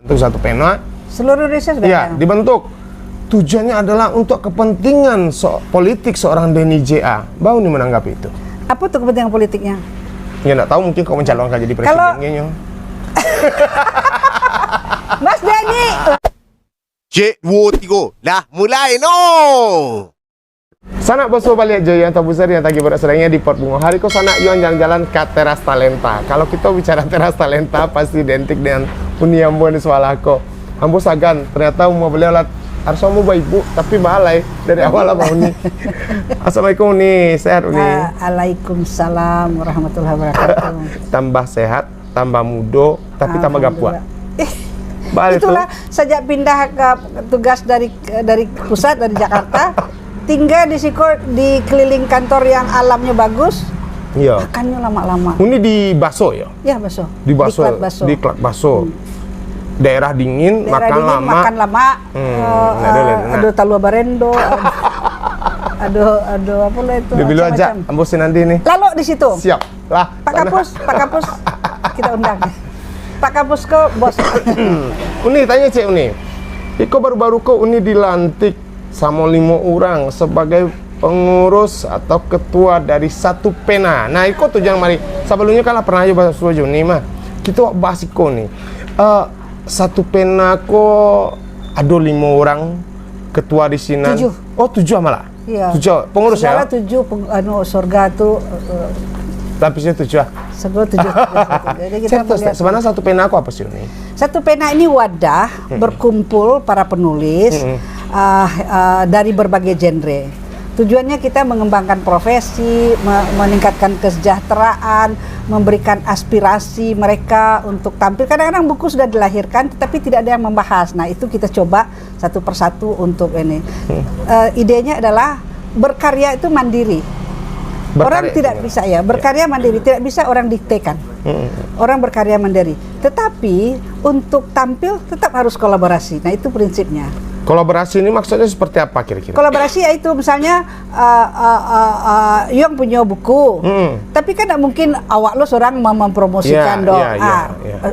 Untuk satu pena seluruh Indonesia sudah ya dibentuk. Tujuannya adalah untuk kepentingan politik seorang Denny J.A. Bau nih menanggapi itu. Apa tuh kepentingan politiknya? Ya nggak tahu, mungkin kau mencalonkan jadi presidennya. Mas Denny. Cik, 2, 3. Dah mulai no. Sanak bosu balik joy yang tabusar yang tadi berat sedangnya di Port Bungo. Hari ko sanak yuan jalan-jalan ke teras talenta. Kalau kita bicara teras talenta pasti identik dengan Uni Ambo di Swalako. Ambo sagan ternyata mau beliau lah harus mau baik bu, tapi balai dari awal apa Uni. Assalamualaikum Uni, sehat Uni. Waalaikumsalam warahmatullahi wabarakatuh. Tambah sehat, tambah mudo, tapi tambah gapua. Itulah sejak pindah ke tugas dari pusat dari Jakarta, tinggal di Siko di keliling kantor yang alamnya bagus. Iya. Makannya lama-lama. Uni di Baso ya? Iya Baso. Di Baso. Di Klat Baso. Daerah dingin, makan lama. Aduh talua barendo. aduh apa lah itu. Dulu aja, ambosin nanti nih. Lalu di situ. Siap lah. Pak Kapus, kita undang. Pak Kapus kok bos. Uni tanya cek Uni. Iko baru-baru kok Uni dilantik sama 5 orang sebagai pengurus atau ketua dari satu pena. Nah, iko tujuan mari. Sebelumnya kan pernah aja bahas Uni mah. Kita bahas iko nih. Satu pena kok ada 5 orang ketua di sini. 7. Oh 7 malah. Iya. 7 pengurus segala ya. 7 surga tuh. Lapisnya 7 ah. Segala 7. Jadi kita melihat. Sebenarnya satu pena aku apa sih ini? Satu pena ini wadah berkumpul para penulis dari berbagai genre. Tujuannya kita mengembangkan profesi, meningkatkan kesejahteraan, memberikan aspirasi mereka untuk tampil. Kadang-kadang buku sudah dilahirkan, tetapi tidak ada yang membahas. Nah, itu kita coba satu persatu untuk ini. Idenya adalah berkarya itu mandiri. Orang tidak bisa ya, berkarya mandiri, tidak bisa orang diktekan. Orang berkarya mandiri. Tetapi untuk tampil tetap harus kolaborasi. Nah, itu prinsipnya. Kolaborasi ini maksudnya seperti apa kira-kira? Kolaborasi yaitu misalnya yang punya buku, tapi kan tidak mungkin awak lo seorang mempromosikan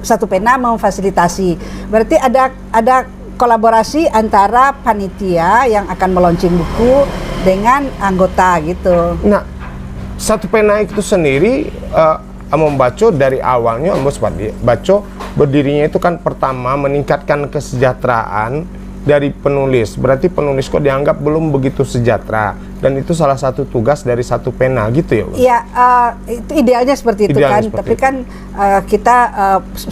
satu pena memfasilitasi. Berarti ada kolaborasi antara panitia yang akan meluncing buku dengan anggota gitu. Nah, satu pena itu sendiri membaca dari awalnya baca berdirinya itu kan pertama meningkatkan kesejahteraan dari penulis. Berarti penulis kok dianggap belum begitu sejahtera, dan itu salah satu tugas dari satu pena gitu ya? Iya, itu idealnya seperti itu kan. Tapi kan kita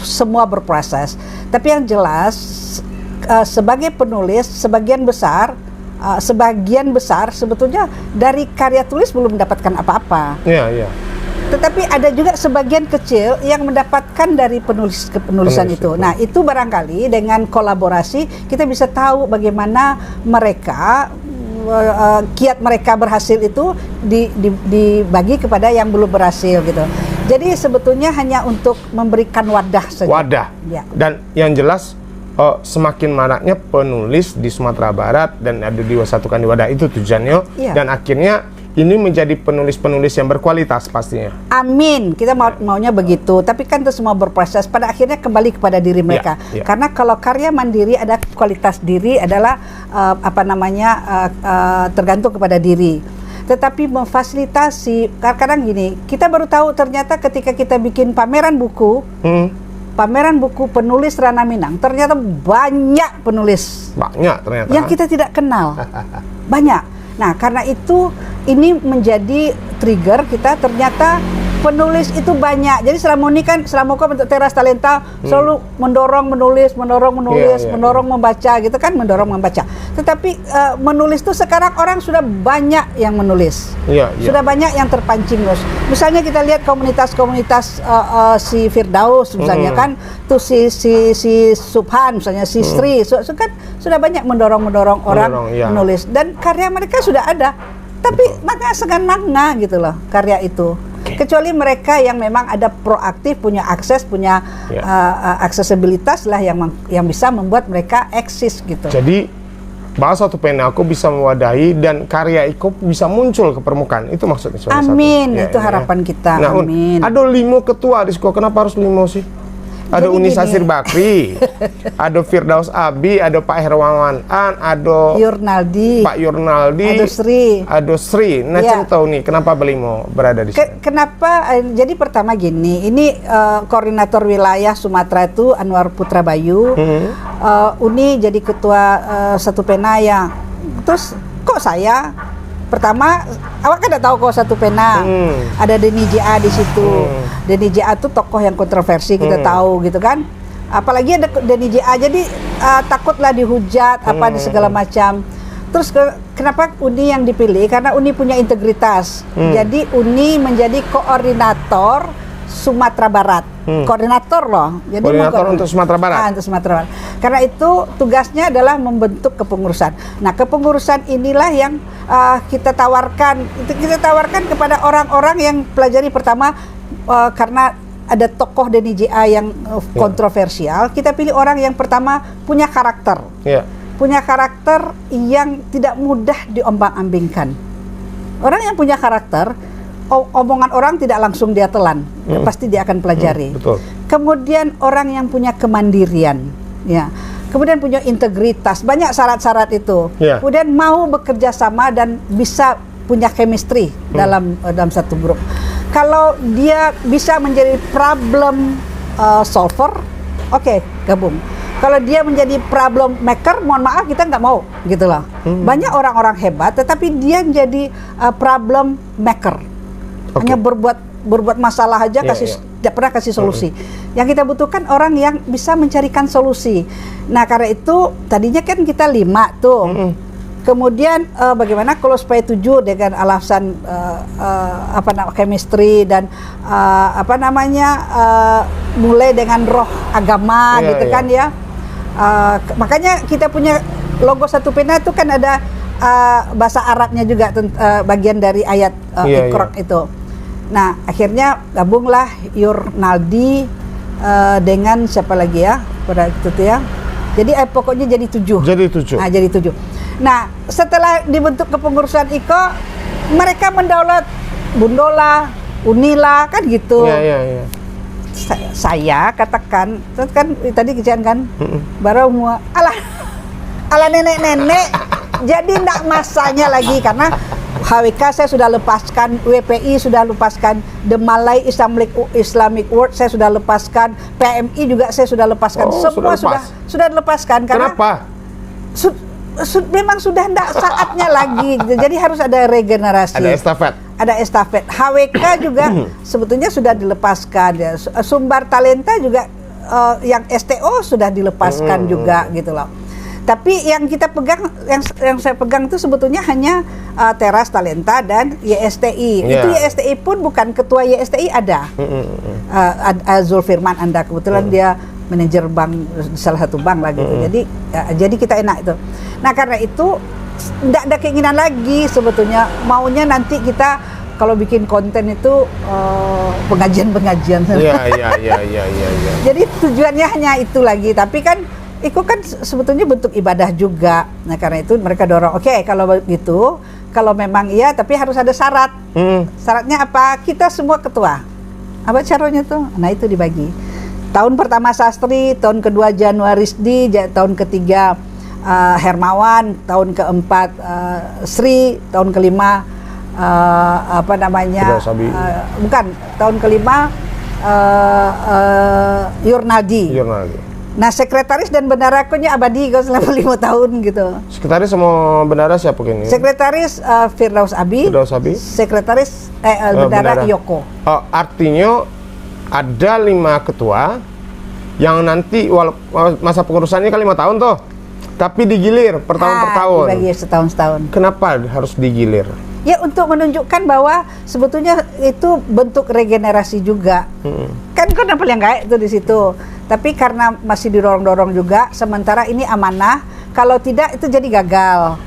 semua berproses. Tapi yang jelas sebagai penulis sebagian besar sebetulnya dari karya tulis belum mendapatkan apa-apa. Iya. Tetapi ada juga sebagian kecil yang mendapatkan dari penulisan itu. Nah, itu barangkali dengan kolaborasi kita bisa tahu bagaimana mereka kiat mereka berhasil itu dibagi kepada yang belum berhasil gitu. Jadi sebetulnya hanya untuk memberikan wadah saja. Wadah. Ya. Dan yang jelas semakin maraknya penulis di Sumatera Barat dan ada diwasatukan di wadah itu tujuannya. Ya. Dan akhirnya ini menjadi penulis-penulis yang berkualitas pastinya. Amin. Kita maunya begitu. Tapi kan itu semua berproses. Pada akhirnya kembali kepada diri mereka. Karena kalau karya mandiri ada kualitas diri adalah tergantung kepada diri. Tetapi memfasilitasi, kadang-kadang gini, kita baru tahu ternyata ketika kita bikin pameran buku, penulis Rana Minang, ternyata banyak penulis. Banyak ternyata. Yang kita tidak kenal. Banyak. Nah, karena itu ini menjadi trigger kita, ternyata penulis itu banyak. Jadi selama kau bentuk teras talenta selalu mendorong menulis, mendorong membaca gitu kan, mendorong membaca. Tetapi menulis itu sekarang orang sudah banyak yang menulis. Sudah banyak yang terpancing terus. Misalnya kita lihat komunitas-komunitas si Firdaus misalnya kan, tuh si Subhan misalnya, si Sri, kan sudah banyak mendorong orang menulis, dan karya mereka sudah ada. Tapi makanya segan makna gitu loh karya itu. Kecuali mereka yang memang ada proaktif, punya akses, punya aksesibilitas lah yang bisa membuat mereka eksis gitu. Jadi bahasa satu pena aku bisa mewadahi dan karya Iko bisa muncul ke permukaan. Itu maksudnya. Amin. Itu harapan kita. Nah, amin. Ada 5 ketua di sekolah. Kenapa harus 5 sih? Ada Uni Sasir Bakri, ada Firdaus Abi, ada Pak Hermawan An, ada Yurnaldi, Pak Yurnaldi, ada Sri. Nah, cerita nih, kenapa beliau berada di sini? Kenapa? Jadi pertama gini, ini koordinator wilayah Sumatera itu Anwar Putra Bayu, Uni jadi ketua Satu Pena yang, terus kok saya? Pertama, awak kan tidak tahu kok Satu Pena, ada Denny JA di situ. Denny JA itu tokoh yang kontroversi, kita tahu gitu kan. Apalagi ada Denny JA, jadi takutlah dihujat apa di segala macam. Terus kenapa Uni yang dipilih? Karena Uni punya integritas. Jadi Uni menjadi koordinator Sumatera Barat, koordinator loh. Jadi koordinator untuk Sumatera Barat. Untuk Sumatera Barat. Karena itu tugasnya adalah membentuk kepengurusan. Nah, kepengurusan inilah yang kita tawarkan. Kita tawarkan kepada orang-orang yang pelajari pertama karena ada tokoh Denny JA yang kontroversial. Kita pilih orang yang pertama punya karakter, punya karakter yang tidak mudah diombang-ambingkan. Orang yang punya karakter, omongan orang tidak langsung dia telan, pasti dia akan pelajari. Betul. Kemudian orang yang punya kemandirian, ya. Kemudian punya integritas, banyak syarat-syarat itu. Kemudian mau bekerja sama dan bisa punya chemistry dalam satu grup. Kalau dia bisa menjadi problem solver, oke, gabung. Kalau dia menjadi problem maker, mohon maaf kita nggak mau, gitu loh. Banyak orang-orang hebat, tetapi dia menjadi problem maker. Hanya berbuat masalah aja, tidak pernah kasih solusi. Yang kita butuhkan orang yang bisa mencarikan solusi. Nah, karena itu tadinya kan kita 5 tuh. Kemudian bagaimana kalau supaya 7 dengan alasan chemistry dan mulai dengan roh agama gitu kan ya. Makanya kita punya logo Satu Pena itu kan ada bahasa Arabnya juga, bagian dari ayat Iqra itu. Nah, akhirnya gabunglah Yurnaldi dengan siapa lagi ya pada itu tuh ya. Jadi pokoknya jadi 7. Nah, jadi 7. Nah, setelah dibentuk kepengurusan IKO, mereka mendaulat Bundola, Unila kan gitu. Saya katakan, kan tadi kejadian kan, baru ala nenek-nenek, jadi tidak masanya lagi karena HWK saya sudah lepaskan, WPI sudah lepaskan, The Malay Islamic World saya sudah lepaskan, PMI juga saya sudah lepaskan, semua sudah dilepaskan. Kenapa? Memang sudah tidak saatnya lagi, jadi harus ada regenerasi. Ada estafet. HWK juga sebetulnya sudah dilepaskan ya. Sumbar Talenta juga yang STO sudah dilepaskan juga gitu loh. Tapi yang kita pegang, yang saya pegang itu sebetulnya hanya Teras Talenta dan YSTI. Itu YSTI pun bukan ketua YSTI ada. Zulfirman Anda kebetulan dia manajer bank, salah satu bank lah gitu. Jadi kita enak itu. Nah, karena itu tidak ada keinginan lagi sebetulnya, maunya nanti kita kalau bikin konten itu pengajian-pengajian. Jadi tujuannya hanya itu lagi, tapi kan itu kan sebetulnya bentuk ibadah juga. Nah, karena itu mereka dorong, oke, kalau begitu, kalau memang iya, tapi harus ada syarat. Syaratnya apa? Kita semua ketua. Apa caranya tuh? Nah, itu dibagi. Tahun pertama Sastri, tahun kedua Januarisdi, tahun ketiga Hermawan, tahun keempat Sri, tahun kelima bukan, tahun kelima Yurnaldi. Nah, sekretaris dan bendaharakunya abadi kalau selama 5 tahun gitu. Sekretaris sama bendahara siapa gini? Sekretaris Firdaus Abi. Sekretaris bendahara Yoko. Artinya ada 5 ketua yang nanti masa pengurusannya kan 5 tahun tuh, tapi digilir per tahun. Dibagi setahun-setahun. Kenapa harus digilir? Ya, untuk menunjukkan bahwa sebetulnya itu bentuk regenerasi juga. Kan kenapa yang kayak itu di situ. Tapi karena masih didorong-dorong juga, sementara ini amanah. Kalau tidak itu jadi gagal.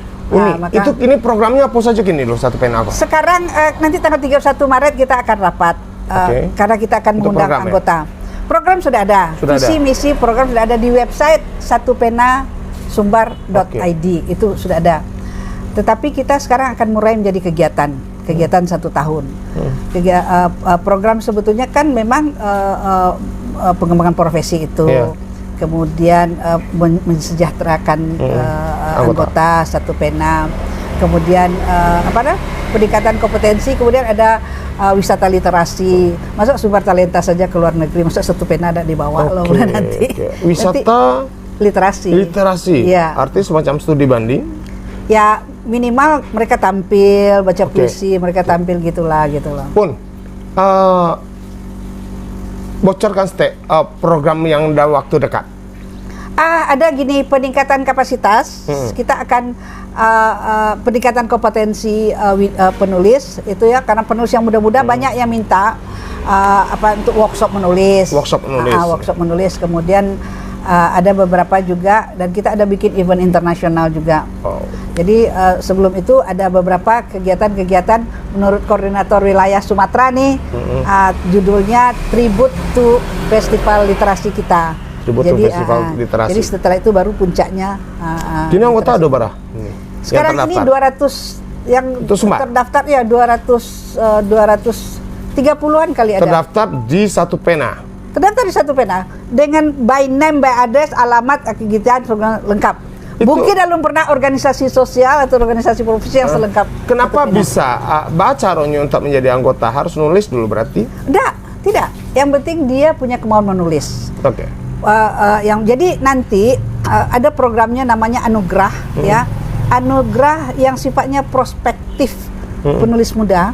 Ini programnya apa saja gini loh Satu Pena apa? Sekarang nanti tanggal 31 Maret kita akan rapat. Karena kita akan mengundang anggota. Program sudah ada. Visi misi program sudah ada di website satupena.sumbar.id. Itu sudah ada. Tetapi kita sekarang akan mulai menjadi kegiatan 1 tahun. Program sebetulnya kan memang pengembangan profesi itu. Kemudian mensejahterakan anggota satu pena, kemudian peningkatan kompetensi, kemudian ada wisata literasi, masuk sumber talenta saja ke luar negeri, masuk satu pena ada di bawah loh nanti. Wisata literasi, ya. Artinya semacam studi banding. Ya minimal mereka tampil, baca puisi, mereka tampil gitu loh. Pun bocorkan program yang dalam waktu dekat. Ada gini, peningkatan kapasitas. Kita akan peningkatan kompetensi penulis itu ya, karena penulis yang muda-muda banyak yang minta untuk workshop menulis. Workshop menulis. Kemudian ada beberapa juga, dan kita ada bikin event internasional juga. Jadi sebelum itu ada beberapa kegiatan-kegiatan menurut koordinator wilayah Sumatera nih, judulnya Tribute to Festival Literasi kita. Literasi. Jadi setelah itu baru puncaknya. Ini anggota ada berapa? Sekarang ini 200 yang terdaftar ya, 230-an kali ada. Terdaftar di satu pena. Terdaftar di satu pena dengan by name, by address, alamat, kegiatan lengkap. Mungkin belum pernah organisasi sosial atau organisasi profesi yang selengkap. Kenapa bisa baca Ronyo untuk menjadi anggota harus nulis dulu berarti? Tidak. Yang penting dia punya kemauan menulis. Oke. Jadi nanti ada programnya namanya anugerah ya, anugerah yang sifatnya prospektif penulis muda.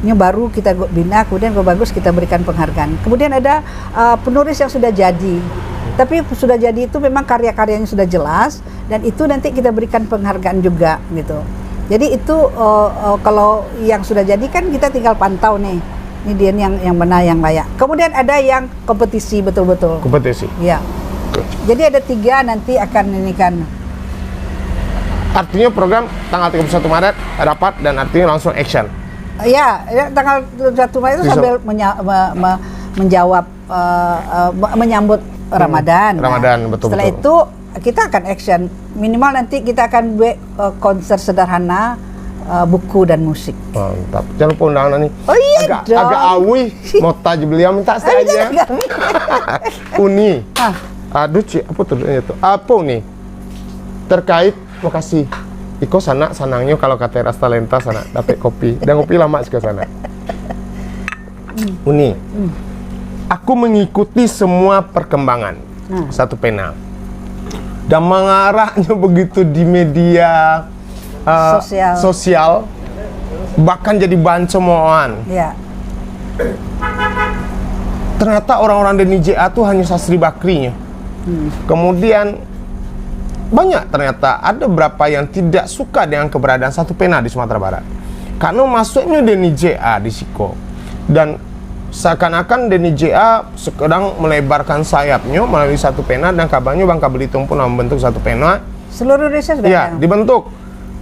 Ini baru kita bina, kemudian kalau bagus kita berikan penghargaan. Kemudian ada penulis yang sudah jadi, tapi sudah jadi itu memang karya-karyanya sudah jelas, dan itu nanti kita berikan penghargaan juga gitu. Jadi itu kalau yang sudah jadi kan kita tinggal pantau nih. Ini dia yang mana yang layak. Kemudian ada yang kompetisi betul-betul. Kompetisi. Ya. Jadi ada 3 nanti akan ini kan. Artinya program tanggal 31 Maret rapat dan artinya langsung action. Ya, tanggal 1 Maret itu sambil menjawab menyambut Ramadan. Betul. Setelah itu kita akan action. Minimal nanti kita akan buat konser sederhana, buku dan musik. Mantap. Jangan lupa undangan nih. Oh iya dong. Agak awi. Mau taj beliau minta saja. Uni. Aduh, apa tuh itu? Apa nih? Terkait makasih. Iko sanangnya kalau kata Ras Talenta sana dapat kopi. Dan kopi lama ke sana. Uni. Aku mengikuti semua perkembangan satu pena. Dan mengarahnya begitu di media sosial, bahkan jadi bahan cemoohan. Ya. Ternyata orang-orang DNIJA tuh hanya Sastri Bakrinya. Kemudian banyak ternyata ada berapa yang tidak suka dengan keberadaan satu pena di Sumatera Barat. Karena masuknya DNIJA di Siko, dan seakan-akan DNIJA sedang melebarkan sayapnya melalui satu pena, dan kabarnya Bangka Belitung pun membentuk satu pena. Seluruh Indonesia sudah dibentuk.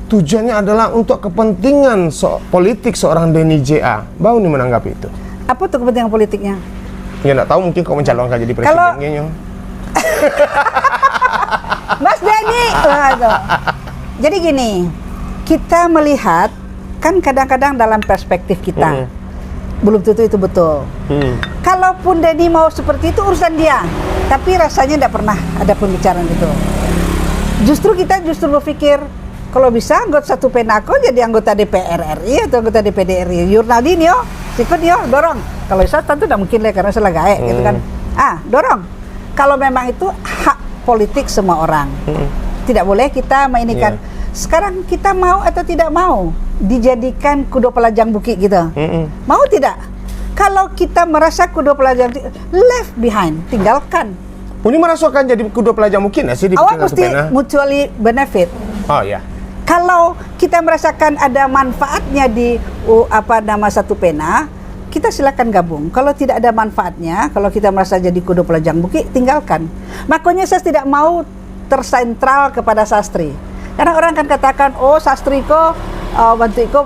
Tujuannya adalah untuk kepentingan politik seorang DNIJA. Bau nih menanggapi itu. Apa tuh kepentingan politiknya? Ya nggak tahu, mungkin kau mencalonkan jadi presidennya. Mas Denny. Jadi gini, kita melihat kan kadang-kadang dalam perspektif kita belum tentu itu betul. Kalaupun Denny mau seperti itu urusan dia, tapi rasanya tidak pernah ada pembicaraan itu. Justru kita berpikir kalau bisa anggota satu penako jadi anggota DPR RI atau anggota DPD RI. Yurnaldin yo, ikut yo, dorong. Kalau saya tentu tidak mungkin lah karena saya gaek gitu kan. Dorong. Kalau memang itu hak politik semua orang. Tidak boleh kita mainkan. Sekarang kita mau atau tidak mau dijadikan kudo pelajang bukit gitu. Mau tidak? Kalau kita merasa kudo pelajang left behind, tinggalkan. Ini merasakan jadi kudo pelajang mungkin sih di awak mesti mutually benefit. Oh ya. Kalau kita merasakan ada manfaatnya di satu pena, kita silakan gabung. Kalau tidak ada manfaatnya, kalau kita merasa jadi kudo pelajang bukit, tinggalkan. Makanya saya tidak mau tersentral kepada sastri. Karena orang akan katakan, oh sastri ko bantu iko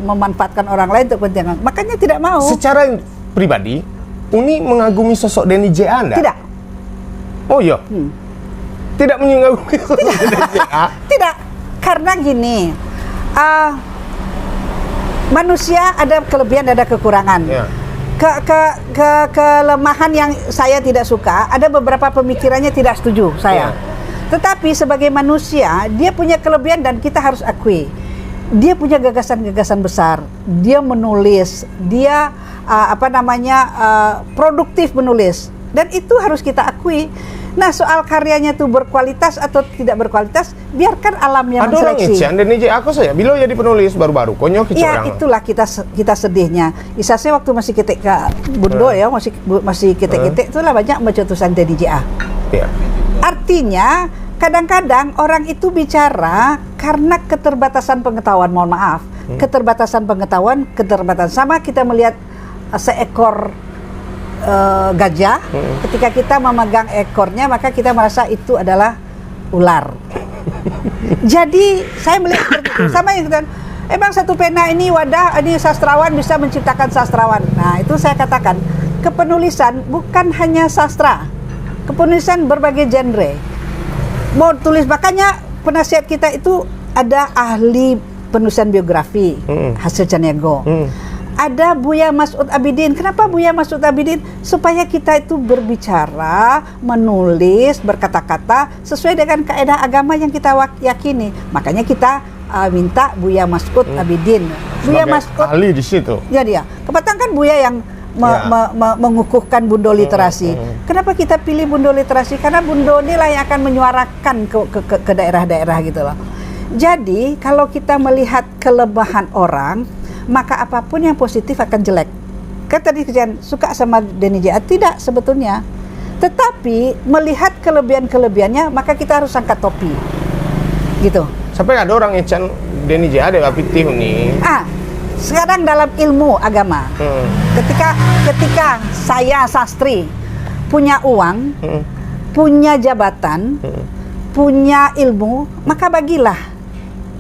memanfaatkan orang lain untuk kepentingan. Makanya tidak mau. Secara pribadi, Uni mengagumi sosok DNIJA Anda? Tidak. Oh iya. Tidak mengagumi sosok DNIJA? Tidak. Karena gini, manusia ada kelebihan, ada kekurangan. kelemahan yang saya tidak suka, ada beberapa pemikirannya tidak setuju saya. Tetapi sebagai manusia, dia punya kelebihan dan kita harus akui. Dia punya gagasan-gagasan besar. Dia menulis, dia produktif menulis. Dan itu harus kita akui. Nah, soal karyanya itu berkualitas atau tidak berkualitas, biarkan alam yang menseleksi. Ada orang Denny J.A. aku saya, bila jadi penulis baru-baru, konyol ya, itulah kita sedihnya. Isa saya waktu masih ketika Bundo ya, masih ketik-ketik, itulah banyak baca tulisan Denny J.A. Artinya, kadang-kadang orang itu bicara karena keterbatasan pengetahuan, mohon maaf. Keterbatasan pengetahuan, sama kita melihat seekor gajah, ketika kita memegang ekornya maka kita merasa itu adalah ular. Jadi saya melihat seperti itu. Sama yang kita, emang satu pena ini wadah, ini sastrawan bisa menciptakan sastrawan. Nah, itu saya katakan, kepenulisan bukan hanya sastra, kepenulisan berbagai genre. Mau tulis, makanya penasihat kita itu ada ahli penulisan biografi, hasil Caniago. Ada Buya Mas'ud Abidin. Kenapa Buya Mas'ud Abidin? Supaya kita itu berbicara, menulis, berkata-kata sesuai dengan kaidah agama yang kita yakini. Makanya kita minta Buya Mas'ud Abidin. Buya Mas'ud ahli di situ. Ya dia. Kebetulan kan Buya yang mengukuhkan Bundo Literasi. Kenapa kita pilih Bundo Literasi? Karena Bundo inilah yang akan menyuarakan ke daerah-daerah gitu loh. Jadi kalau kita melihat kelemahan orang, maka apapun yang positif akan jelek. Kan tadi kejadian suka sama Denny J.A. Tidak sebetulnya. Tetapi melihat kelebihan-kelebihannya, maka kita harus angkat topi. Gitu. Sampai ada orang yang Denny J.A. ada pitih nih. Sekarang dalam ilmu agama. Ketika saya sastri punya uang, punya jabatan, punya ilmu, maka bagilah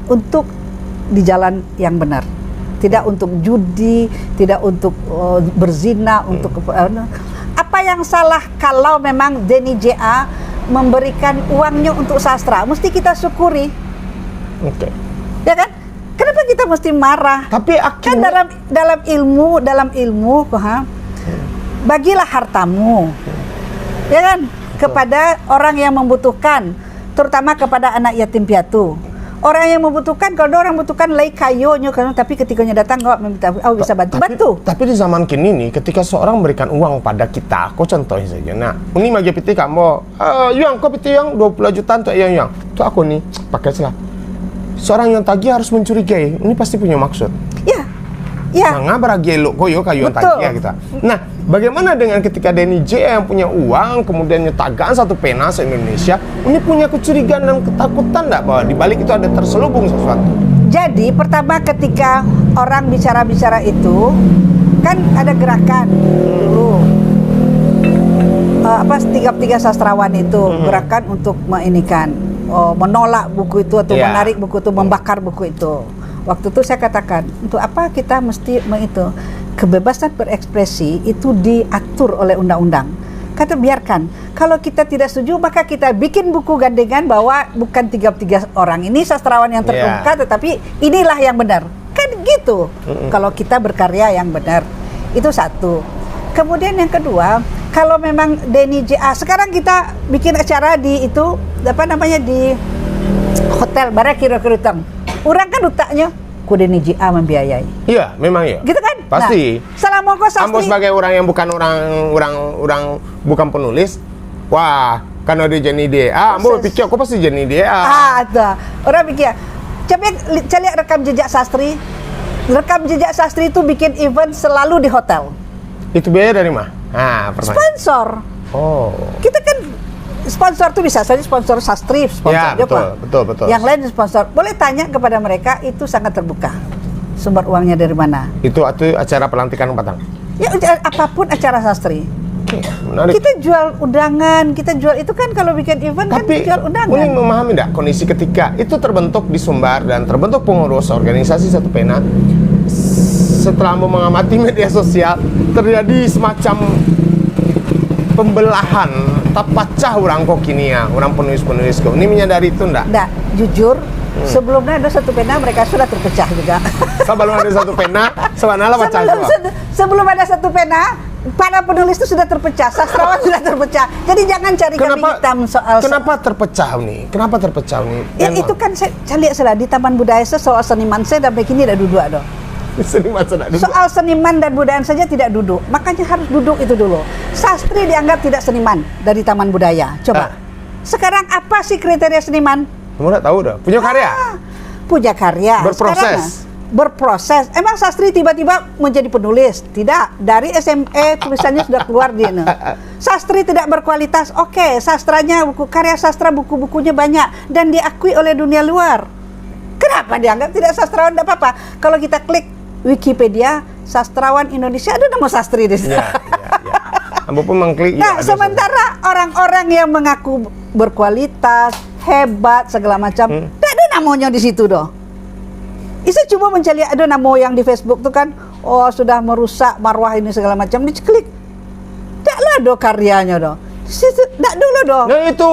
untuk di jalan yang benar. Tidak untuk judi, tidak untuk berzina, untuk apa yang salah kalau memang Denny J.A. memberikan uangnya untuk sastra? Mesti kita syukuri. Ya kan? Kenapa kita mesti marah? Tapi kan dalam ilmu, bagilah hartamu. Ya kan? Kepada orang yang membutuhkan, terutama kepada anak yatim piatu. Orang yang membutuhkan, kalau orang membutuhkan lay kayonya, tapi ketika datang kok meminta, bisa bantu. Tapi di zaman kini nih, ketika seorang memberikan uang pada kita, aku contohin saja. Nah, ini magi piti kamu, yang kau piti yang 20 jutaan tuh yang, tuh aku nih pakai celah. Seorang yang tagih harus mencurigai, ini pasti punya maksud. Ya. Nah, beragi lo koyo kayu tagih kita. Nah, bagaimana dengan ketika Denny J.A. yang punya uang, kemudian nyetakan satu pena se-Indonesia, ini punya kecurigaan dan ketakutan enggak bahwa di balik itu ada terselubung sesuatu? Jadi, pertama ketika orang bicara-bicara itu, kan ada gerakan dulu. Tiga sastrawan itu gerakan untuk menolak buku itu atau menarik buku itu, membakar buku itu. Waktu itu saya katakan, untuk apa kita mesti kebebasan berekspresi itu diatur oleh undang-undang. Kata biarkan. Kalau kita tidak setuju, maka kita bikin buku gandengan bahwa bukan 33 orang ini sastrawan yang terkemuka, tetapi inilah yang benar. Kan gitu. Kalau kita berkarya yang benar. Itu satu. Kemudian yang kedua, kalau memang Denny J.A. sekarang kita bikin acara di itu, di hotel Barakiro-Kirutang. Orang kan utaknya ku Denny J.A. membiayai. Iya, memang iya. Gitu kan? Pasti. Nah, Salamongko sastri. Ambo sebagai orang yang bukan orang bukan penulis, wah, karena dia Denny J.A. Ambo pikir aku pasti Denny J.A. Ada. Orang pikir. Coba lihat rekam jejak sastri. Rekam jejak sastri itu bikin event selalu di hotel. Itu biaya dari mana? Sponsor. Oh. Kita kan sponsor tuh bisa saja sponsor sastri, sponsor betul. Yang lain sponsor. Boleh tanya kepada mereka, itu sangat terbuka. Sumber uangnya dari mana? Itu acara pelantikan Batang. Ya apapun acara sastri. Menarik. Kita jual undangan, kita jual itu kan kalau bikin event. Tapi, kan jual undangan. Tapi memahami enggak kondisi ketika itu terbentuk di Sumbar dan terbentuk pengurus organisasi Satu Pena. Setelah mengamati media sosial, terjadi semacam pembelahan, tak pecah orang kok kini ya, orang penulis-penulis kok. Ini menyadari itu enggak? Enggak, jujur Sebelumnya ada satu pena mereka sudah terpecah juga. Sebelum ada satu pena, sebenarnya pecah semua. Sebelum ada satu pena, para penulis itu sudah terpecah, sastrawan sudah terpecah. Jadi jangan cari kambing hitam soal. Kenapa terpecah nih? Kenapa terpecah nih? Ya, itu kan saya lihat salah di Taman Budaya soal seniman saya sampai kini tidak duduk dong. Soal seniman dan budaya saja tidak duduk, makanya harus duduk itu dulu. Sastri dianggap tidak seniman dari Taman Budaya. Coba. Sekarang apa sih kriteria seniman? Kamu udah tahu dah. Punya karya. Punya karya. Berproses. Sekarang, berproses. Emang sastri tiba-tiba menjadi penulis? Tidak. Dari SME tulisannya sudah keluar dia. Sastri tidak berkualitas. Oke, sastranya buku karya sastra buku-bukunya banyak dan diakui oleh dunia luar. Kenapa dianggap tidak sastrawan? Tidak apa-apa. Kalau kita klik Wikipedia sastrawan Indonesia ada nama sastri di sana. Ambo pun mengklik. Nah, sementara orang-orang yang mengaku berkualitas, hebat segala macam, tidak ada namanya di situ doh. Isa coba mencari ada nama yang di Facebook tuh kan, oh sudah merusak marwah ini segala macam, diklik. Tidaklah do karyanya doh. Tidak dulu dong. Nah itu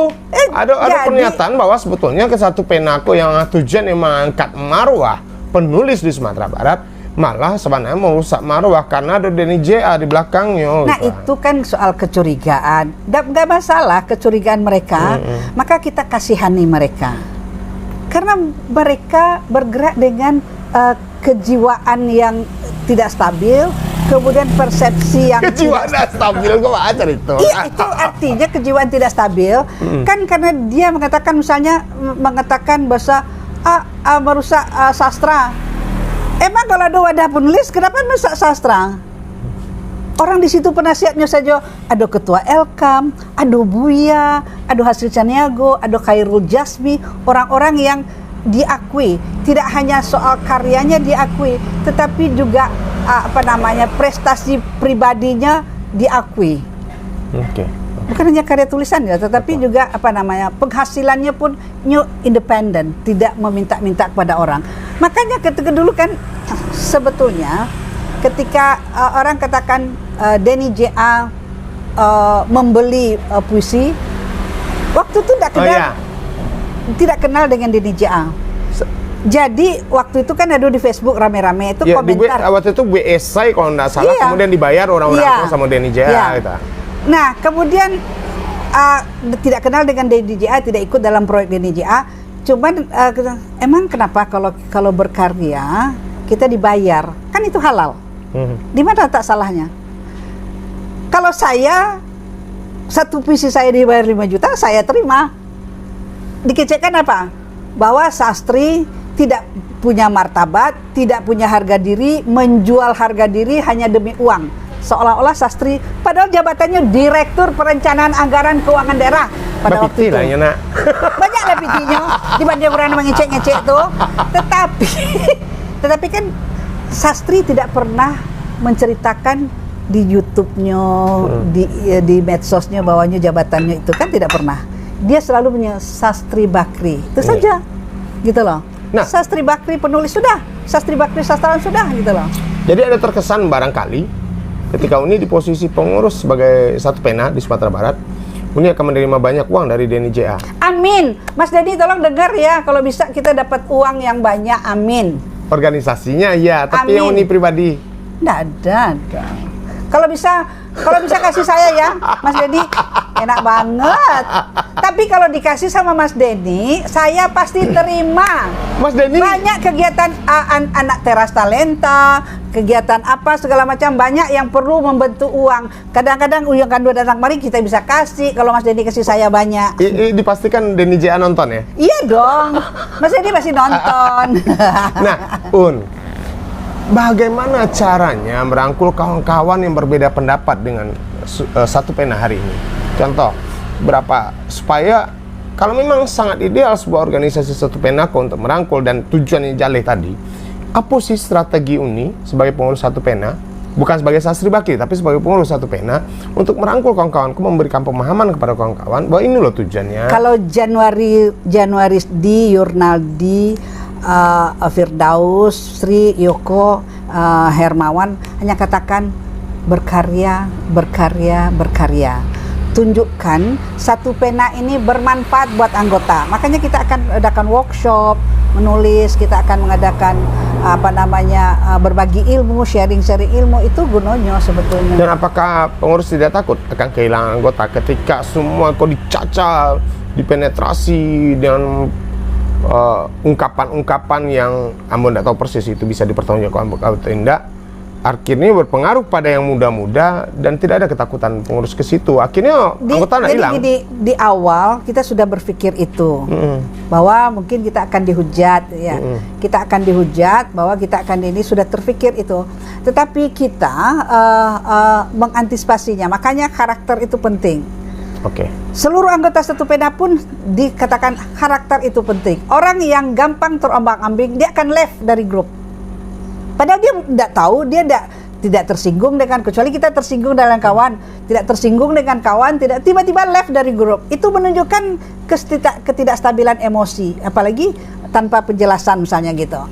ada pernyataan bahwa sebetulnya ke satu penako yang tujuan mengangkat marwah penulis di Sumatera Barat malah sebenarnya merusak marwah karena ada Denny J.A. di belakangnya. Nah itu kan soal kecurigaan. Nggak masalah kecurigaan mereka, maka kita kasihani mereka. Karena mereka bergerak dengan kejiwaan yang tidak stabil, kemudian persepsi yang kejiwaan tidak stabil, kok ajar itu? Iya, itu artinya kejiwaan tidak stabil, kan karena dia mengatakan misalnya bahasa merusak sastra. Emang kalau ada wadah penulis, kenapa merusak sastra? Orang di situ penasihatnya saja, ada ketua Elkam, ada Buya, ada Hasil Caniago, ada Khairul Jasmi, orang-orang yang diakui, tidak hanya soal karyanya diakui, tetapi juga prestasi pribadinya diakui. Bukan hanya karya tulisan ya, tetapi juga penghasilannya pun independen, tidak meminta-minta kepada orang. Makanya ketika dulu kan sebetulnya ketika orang katakan Denny J.A. membeli puisi, waktu itu tidak kenal dengan Denny J.A. Jadi waktu itu kan ada di Facebook rame-rame itu komentar. Waktu itu WSI kalau nggak salah, kemudian dibayar orang-orang sama Denny J.A. Gitu. Nah kemudian tidak kenal dengan Denny J.A., tidak ikut dalam proyek Denny J.A. Cuman emang kenapa kalau berkarya kita dibayar? Kan itu halal. Di mana tak salahnya? Kalau saya satu puisi saya dibayar 5 juta, saya terima. Dikecekkan apa? Bahwa sastri tidak punya martabat, tidak punya harga diri, menjual harga diri hanya demi uang. Seolah-olah sastri, padahal jabatannya Direktur Perencanaan Anggaran Keuangan Daerah pada waktu itu. Banyak lah pitinya dibanding orang mengecek-ngecek tuh. Tetapi kan sastri tidak pernah menceritakan di YouTube-nya, di medsosnya bahwanya jabatannya itu kan tidak pernah. Dia selalu punya sastri bakri, itu saja, gitu loh. Nah, sastri bakri penulis sudah, sastri bakri sastrawan sudah, gitu loh. Jadi ada terkesan barangkali ketika Uni di posisi pengurus sebagai satu pena di Sumatera Barat, Uni akan menerima banyak uang dari Denny J.A. Amin, Mas Denny tolong dengar ya, kalau bisa kita dapat uang yang banyak, amin. Organisasinya ya, tapi yang Uni pribadi nggak ada. Kalau bisa kasih saya ya, Mas Denny, enak banget. Tapi kalau dikasih sama Mas Denny, saya pasti terima. Mas Denny banyak kegiatan anak teras talenta, kegiatan apa segala macam, banyak yang perlu membentuk uang. Kadang-kadang Uyang Kandu datang mari kita bisa kasih. Kalau Mas Denny kasih saya banyak. Dipastikan Denny J.A. nonton ya? Iya dong, Mas Denny pasti nonton. Nah, bagaimana caranya merangkul kawan-kawan yang berbeda pendapat dengan satu pena hari ini? Contoh, supaya kalau memang sangat ideal sebuah organisasi satu penako untuk merangkul dan tujuannya jaleh tadi, apa sih strategi Uni sebagai pengurus satu pena, bukan sebagai sastri bakri tapi sebagai pengurus satu pena, untuk merangkul kawan-kawanku, memberikan pemahaman kepada kawan-kawan bahwa ini loh tujuannya. Kalau Januari di Yurnaldi, Firdaus, Sri, Yoko, Hermawan hanya katakan berkarya. Tunjukkan satu pena ini bermanfaat buat anggota. Makanya kita akan adakan workshop, menulis, kita akan mengadakan berbagi ilmu, sharing ilmu, itu gunanya sebetulnya. Dan apakah pengurus tidak takut akan kehilangan anggota ketika semua kau dicaca, dipenetrasi dengan ungkapan-ungkapan yang Ambo tidak tahu persis itu bisa dipertanggungjawabkan atau tidak, akhirnya berpengaruh pada yang muda-muda dan tidak ada ketakutan pengurus ke situ, akhirnya anggota tidak hilang. Jadi di awal kita sudah berpikir itu, bahwa mungkin kita akan dihujat, ya, kita akan dihujat, bahwa kita akan ini, sudah terpikir itu, tetapi kita mengantisipasinya, makanya karakter itu penting. Oke. Seluruh anggota satu pena pun dikatakan karakter itu penting. Orang yang gampang terombang-ambing, dia akan left dari grup. Padahal dia tidak tahu, dia tidak tersinggung dengan, kecuali kita tersinggung dengan kawan, tidak tersinggung dengan kawan, tidak tiba-tiba left dari grup. Itu menunjukkan ketidakstabilan emosi, apalagi tanpa penjelasan misalnya gitu.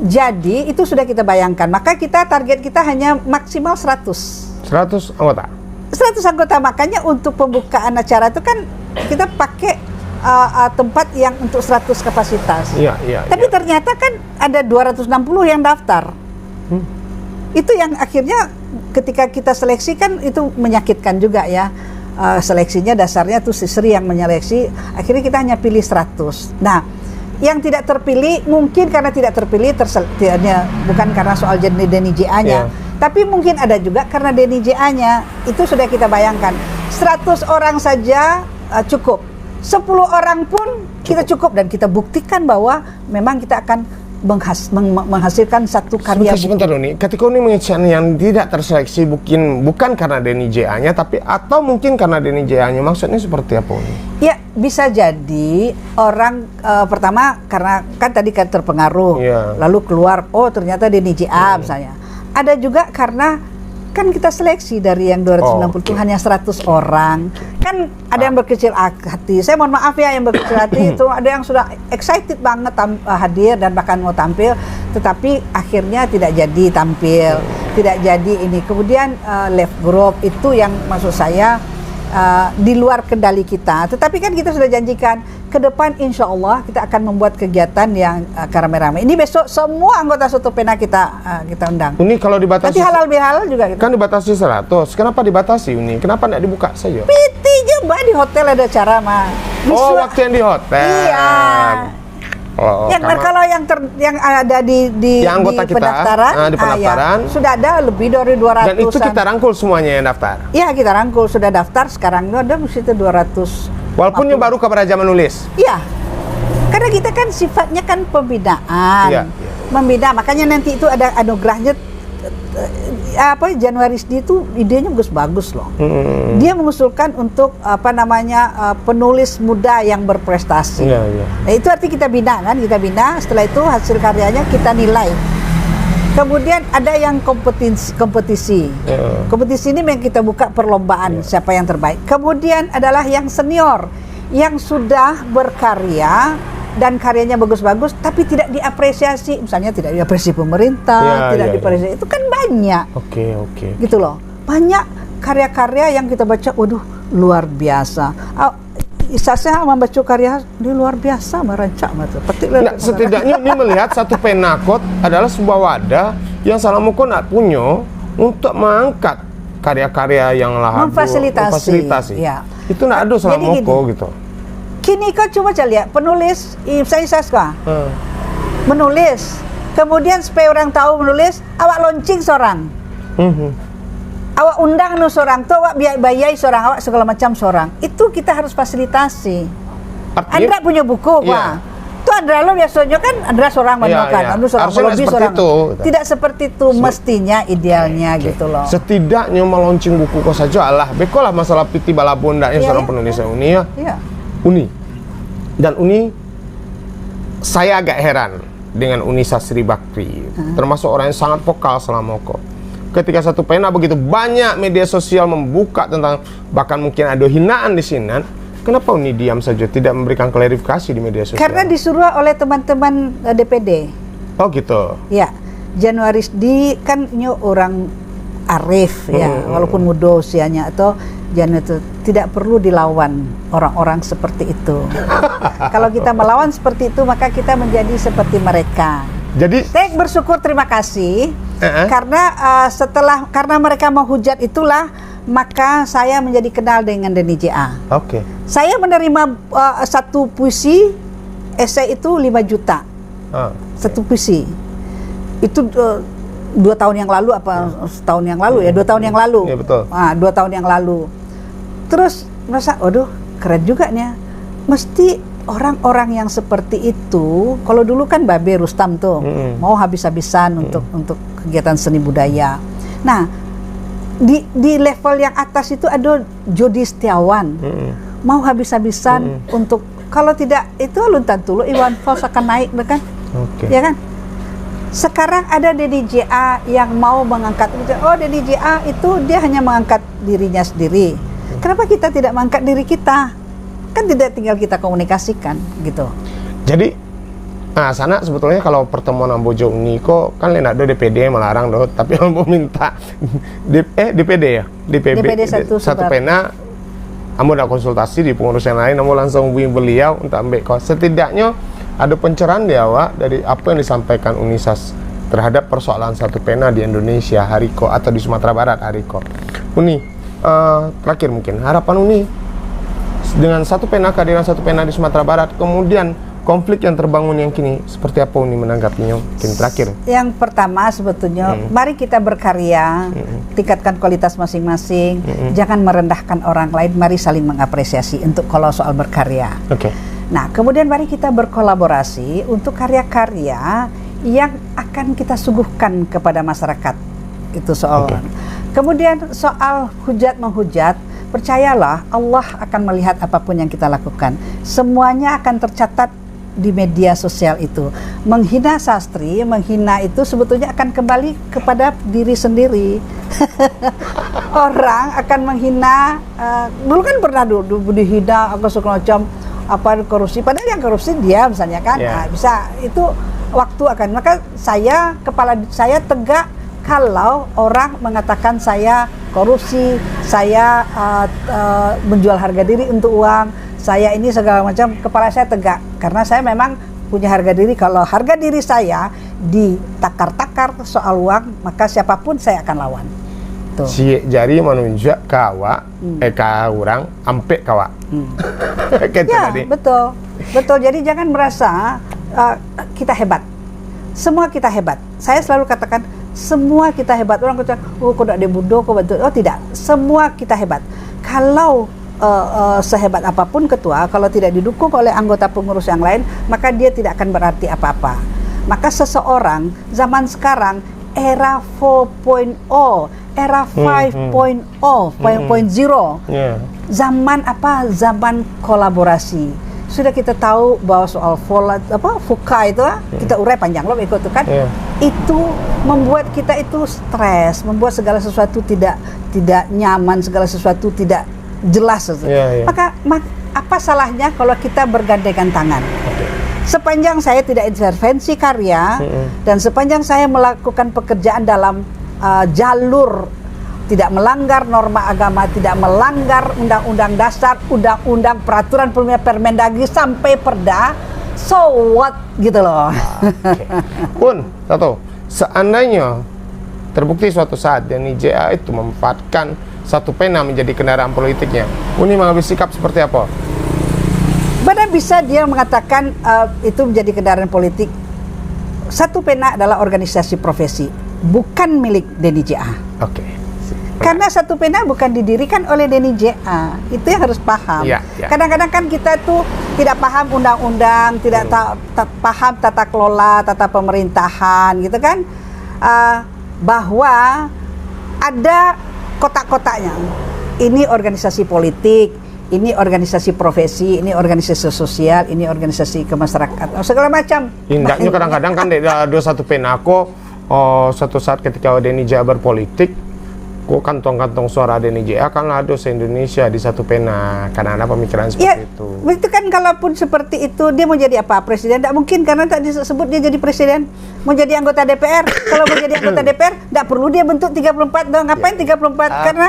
Jadi itu sudah kita bayangkan. Maka target kita hanya maksimal 100 anggota. 100 anggota, makanya untuk pembukaan acara itu kan kita pakai tempat yang untuk 100 kapasitas. Tapi ternyata kan ada 260 yang daftar. Itu yang akhirnya ketika kita seleksi kan itu menyakitkan juga ya. Seleksinya dasarnya tuh si Sri yang menyeleksi, akhirnya kita hanya pilih 100. Nah, yang tidak terpilih mungkin karena tidak terpilih bukan karena soal DNIJA-nya. Tapi mungkin ada juga karena DNIJA-nya, itu sudah kita bayangkan. 100 orang saja cukup, 10 orang pun kita cukup, dan kita buktikan bahwa memang kita akan menghasilkan satu karya. Sebentar nih, ketika ini mengisian yang tidak terseleksi bukan karena DNIJA-nya, tapi atau mungkin karena DNIJA-nya, maksudnya seperti apa nih? Ya, bisa jadi orang pertama karena kan tadi kan terpengaruh, lalu keluar, oh ternyata DNIJA misalnya. Ada juga karena kan kita seleksi dari yang 260 itu hanya 100 orang. Kan ada yang berkecil hati. Saya mohon maaf ya yang berkecil hati itu ada yang sudah excited banget hadir dan bahkan mau tampil, tetapi akhirnya tidak jadi tampil, tidak jadi ini. Kemudian left group itu yang maksud saya di luar kendali kita. Tetapi kan kita sudah janjikan ke depan insya Allah kita akan membuat kegiatan yang rame-rame. Ini besok semua anggota satu pena kita undang. Ini kalau dibatasi, nanti halal bihalal juga gitu. Kan dibatasi 100. Kenapa dibatasi ini? Kenapa tidak dibuka saja? PT coba di hotel ada acara mah. Waktu yang di hotel. Iya. Kalau yang ada di anggota kita, di pendaftaran sudah ada lebih dari 200. Dan itu kita rangkul semuanya yang daftar. Iya, kita rangkul, sudah daftar, sekarang itu ada di situ 200. Walaupun yang baru kepada zaman menulis. Iya. Karena kita kan sifatnya kan pembinaan. Membina, makanya nanti itu ada anugerahnya Januaris itu idenya bagus loh. Dia mengusulkan untuk penulis muda yang berprestasi. Nah, itu arti kita bina kan, kita bina. Setelah itu hasil karyanya kita nilai. Kemudian ada yang kompetisi. Kompetisi ini yang kita buka perlombaan siapa yang terbaik. Kemudian adalah yang senior yang sudah berkarya dan karyanya bagus-bagus tapi tidak diapresiasi, misalnya tidak diapresiasi pemerintah, tidak diapresiasi, itu kan banyak. Oke. Gitu loh. Banyak karya-karya yang kita baca, waduh luar biasa. Saya membaca karya ini luar biasa, merancak nah, setidaknya ini melihat satu penakot adalah sebuah wadah yang Salamoko nak punya untuk mengangkat karya-karya yang memfasilitasi. Ya. Itu nak ada Salamoko gitu. Kini kau coba lihat penulis, saya suka menulis, kemudian supaya orang tahu menulis, awak launching seorang, awak undang seorang, tuh awak bayai seorang, awak segala macam seorang, itu kita harus fasilitasi. Andra punya buku, tuh Andra lo biasanya kan Andra seorang kan, seorang lebih seorang. Tidak seperti itu mestinya, idealnya gitu loh. Setidaknya melaunching buku kau saja lah, bekolah masalah piti balabonda yang seorang penulis Uni Uni. Dan Uni, saya agak heran dengan Uni Sastri Bakri, termasuk orang yang sangat vokal Salamoko. Ketika satu pena begitu banyak media sosial membuka tentang, bahkan mungkin ada hinaan di sini, kenapa Uni diam saja, tidak memberikan klarifikasi di media sosial? Karena disuruh oleh teman-teman DPD. Oh gitu. Ya, Januaris di kan orang arif walaupun muda usianya, atau Jangan itu, tidak perlu dilawan orang-orang seperti itu. Kalau kita melawan seperti itu, maka kita menjadi seperti mereka. Jadi saya bersyukur, terima kasih karena karena mereka menghujat itulah, maka saya menjadi kenal dengan Denny J.A. Oke. Saya menerima satu puisi esai itu 5 juta. Satu puisi. Itu 2 tahun yang lalu apa setahun yang lalu ya, 2 tahun yang lalu. Iya betul. 2 tahun yang lalu. Terus merasa, waduh keren juga nih. Mesti orang-orang yang seperti itu, kalau dulu kan Babe Rustam tuh mau habis-habisan untuk kegiatan seni budaya. Nah, di level yang atas itu ada Jody Setiawan mau habis-habisan untuk, kalau tidak itu alun tantulu Iwan Fals akan naik kan, ya kan? Sekarang ada Denny J.A. yang mau mengangkat, Denny J.A. itu dia hanya mengangkat dirinya sendiri. Kenapa kita tidak mengangkat diri kita? Kan tidak tinggal kita komunikasikan gitu. Jadi sana sebetulnya kalau pertemuan Bojong Niko kan lain ada DPD melarang doh, tapi mau minta DPD ya, DPD satu pena. Kamu udah konsultasi di pengurus yang lain, kamu langsung hubungi beliau untuk ambil kos. Setidaknya ada pencerahan di awal dari apa yang disampaikan Unisas terhadap persoalan satu pena di Indonesia Hariko atau di Sumatera Barat Hariko. Uni, terakhir mungkin harapan Uni dengan satu pena, kehadiran satu pena di Sumatera Barat, kemudian konflik yang terbangun yang kini, seperti apa Uni menanggapinya? Mungkin terakhir. Yang pertama sebetulnya, mari kita berkarya, tingkatkan kualitas masing-masing, jangan merendahkan orang lain, mari saling mengapresiasi untuk kalau soal berkarya. Nah, kemudian mari kita berkolaborasi untuk karya-karya yang akan kita suguhkan kepada masyarakat. Itu soal. Kemudian soal hujat-menghujat, percayalah Allah akan melihat apapun yang kita lakukan. Semuanya akan tercatat di media sosial itu. Menghina sastri, menghina itu sebetulnya akan kembali kepada diri sendiri. Orang akan menghina, dulu kan pernah dihina apa segala macam, apa korupsi, padahal yang korupsi dia misalnya kan, bisa itu waktu akan, maka kepala saya tegak kalau orang mengatakan saya korupsi, saya menjual harga diri untuk uang, saya ini segala macam, kepala saya tegak karena saya memang punya harga diri. Kalau harga diri saya ditakar-takar soal uang, maka siapapun saya akan lawan. Tuh. Si jari menunjuk kawa, orang ampe kawa. Ya, betul. Jadi jangan merasa kita hebat. Semua kita hebat. Saya selalu katakan semua kita hebat. Orang kata, kok tidak ada bodoh, kok betul. Oh tidak, semua kita hebat. Kalau sehebat apapun ketua, kalau tidak didukung oleh anggota pengurus yang lain, maka dia tidak akan berarti apa-apa. Maka seseorang zaman sekarang era 4.0, era 5.0, 5.0, zaman apa? Zaman kolaborasi. Sudah kita tahu bahwa soal VUCA itu kita urai panjang loh ikut itu kan. Itu membuat kita itu stres, membuat segala sesuatu tidak nyaman, segala sesuatu tidak jelas. Maka apa salahnya kalau kita bergandengan tangan? Sepanjang saya tidak intervensi karya dan sepanjang saya melakukan pekerjaan dalam jalur tidak melanggar norma agama, tidak melanggar undang-undang dasar, undang-undang peraturan Permendagri sampai Perda, so what gitu loh. Pun satu, seandainya terbukti suatu saat Denny J.A. itu memanfaatkan satu pena menjadi kendaraan politiknya, Uni mengambil sikap seperti apa? Mana bisa dia mengatakan itu menjadi kendaraan politik? Satu pena adalah organisasi profesi, bukan milik Denny J.A. Karena satu pena bukan didirikan oleh Denny J.A. Itu yang harus paham. Kadang-kadang kan kita tuh tidak paham undang-undang, tidak paham tata kelola, tata pemerintahan gitu kan, bahwa ada kotak-kotaknya. Ini organisasi politik, ini organisasi profesi, ini organisasi sosial, ini organisasi kemasyarakatan, segala macam. Indahnya kadang-kadang kan ada satu penako suatu saat ketika Denny J.A. berpolitik, kok kantong-kantong suara DNIJA kan ada se-Indonesia di satu pena, karena ada pemikiran Ya, seperti itu. itu kan kalaupun seperti itu dia mau jadi apa? Presiden? Tidak mungkin karena tak disebut dia jadi presiden. Mau jadi anggota DPR. Kalau mau jadi anggota DPR, tidak perlu dia bentuk 34 dong. Ngapain 34? Karena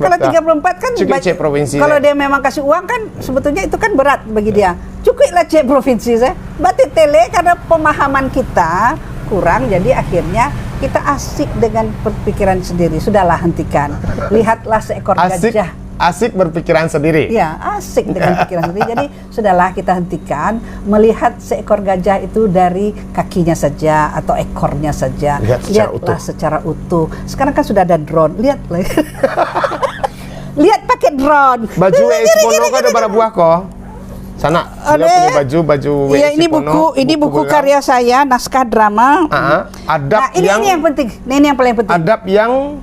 kalau 34 kan cukup C provinsi. Kalau dia memang kasih uang kan sebetulnya itu kan berat bagi dia. Cukuplah C provinsi saya. Berarti tele karena pemahaman kita kurang, jadi akhirnya kita asik dengan berpikiran sendiri. Sudahlah, hentikan. Lihatlah seekor gajah. Asik berpikiran sendiri. Ya, asik dengan pikiran sendiri. Jadi sudahlah, kita hentikan melihat seekor gajah itu dari kakinya saja atau ekornya saja. Lihatlah secara utuh. Sekarang kan sudah ada drone. Lihatlah. Lihat pakai drone. Baju Expono kan ada bara buah kok. Sana dia punya baju iya, ini buku karya saya, naskah drama. Adab ini yang penting. Ini yang paling penting. Adab yang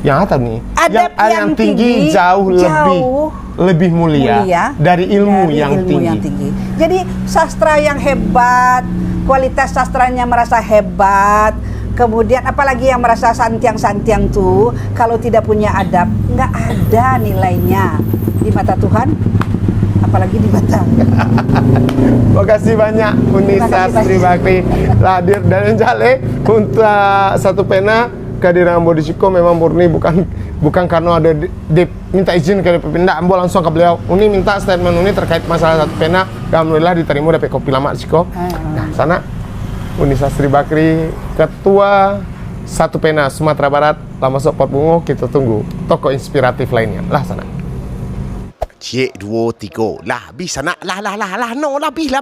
apa nih? Adab yang tinggi jauh lebih mulia dari ilmu yang tinggi. Jadi sastra yang hebat, kualitas sastranya merasa hebat. Kemudian apalagi yang merasa santiang-santiang tuh, kalau tidak punya adab, nggak ada nilainya di mata Tuhan. Apalagi di Batam. Makasih banyak Unisa Sri Bakri hadir dan Jale untuk satu pena kehadiran Ambo di Ciko memang murni bukan karena ada minta izin ke DPP, enggak, Ambo langsung ke beliau. Uni minta statement Uni terkait masalah satu pena, alhamdulillah diterima DP kopi lama di Ciko. Nah, sana Unisa Sri Bakri, ketua satu pena Sumatera Barat, lama sok Bungo, kita tunggu tokoh inspiratif lainnya. Lah sana. Cik 2 3 lah habis anak lah no lah habis